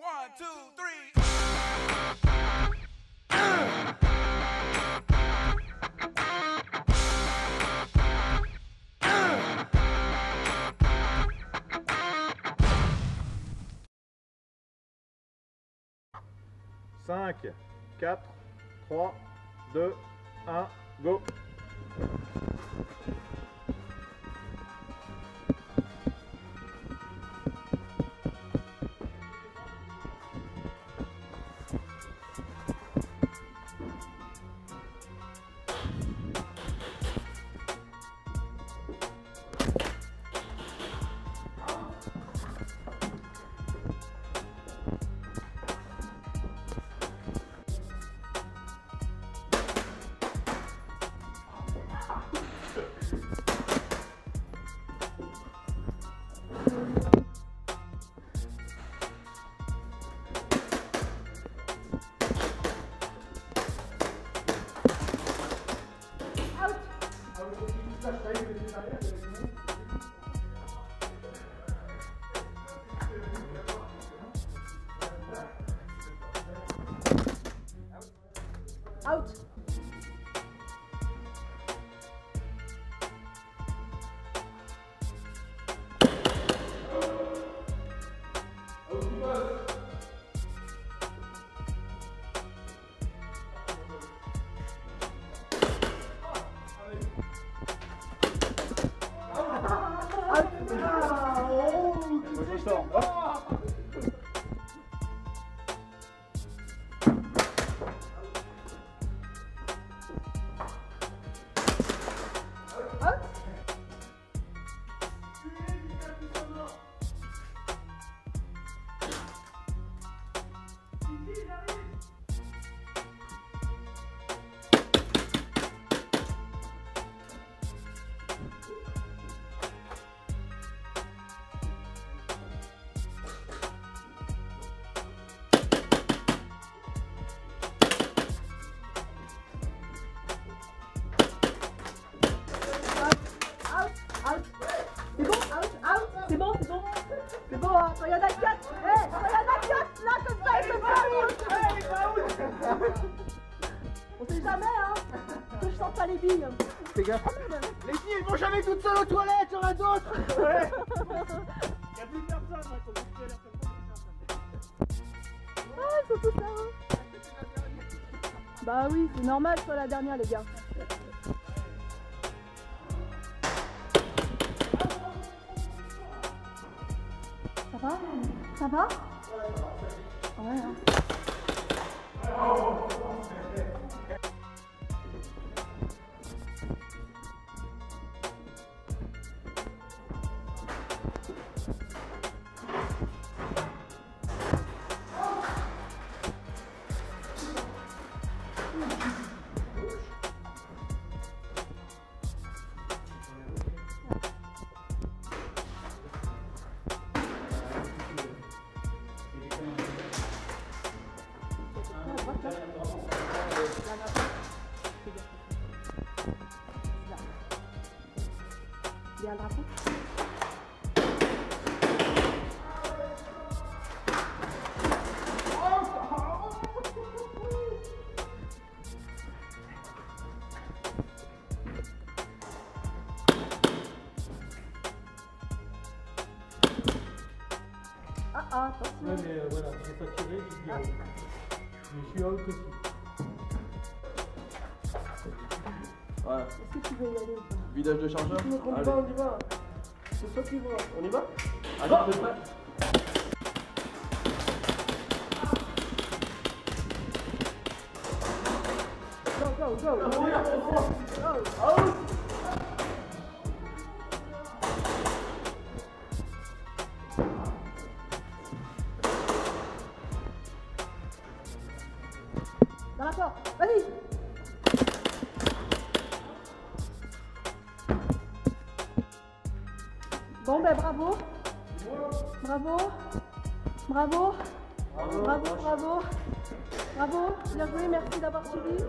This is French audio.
1, 2, 5, 4, 3, 2, 1, go! Out. C'est bon, hein, quand il y en a 4, quand il y en a 4, là, comme ça, il se passe. On sait jamais, hein, que je sens pas les billes. Fais gaffe. Les filles, elles vont jamais toutes seules aux toilettes, il y en a d'autres. Ouais. Il n'y a plus personne, hein, quand vous faites l'air comme ça, il y a plus personne. Ah, ils sont tous là, hein. Bah oui, c'est normal, soit la dernière, les gars. Ça va? Ça va? Ouais, hein. Il y a un drapeau. Ah, attention. Ouais, mais voilà, j'ai pas tiré, j'ai dit out. Mais je suis out aussi. Voilà. Est-ce que tu veux y aller ou pas? Vidage de chargeur. On y va. C'est toi qui vois. On y va? Attends, je pas. Go. Out. Dans la porte, vas-y. Bon ben bravo. Bravo. Bravo. Bravo, bravo. Bravo. Bien joué, merci d'avoir suivi.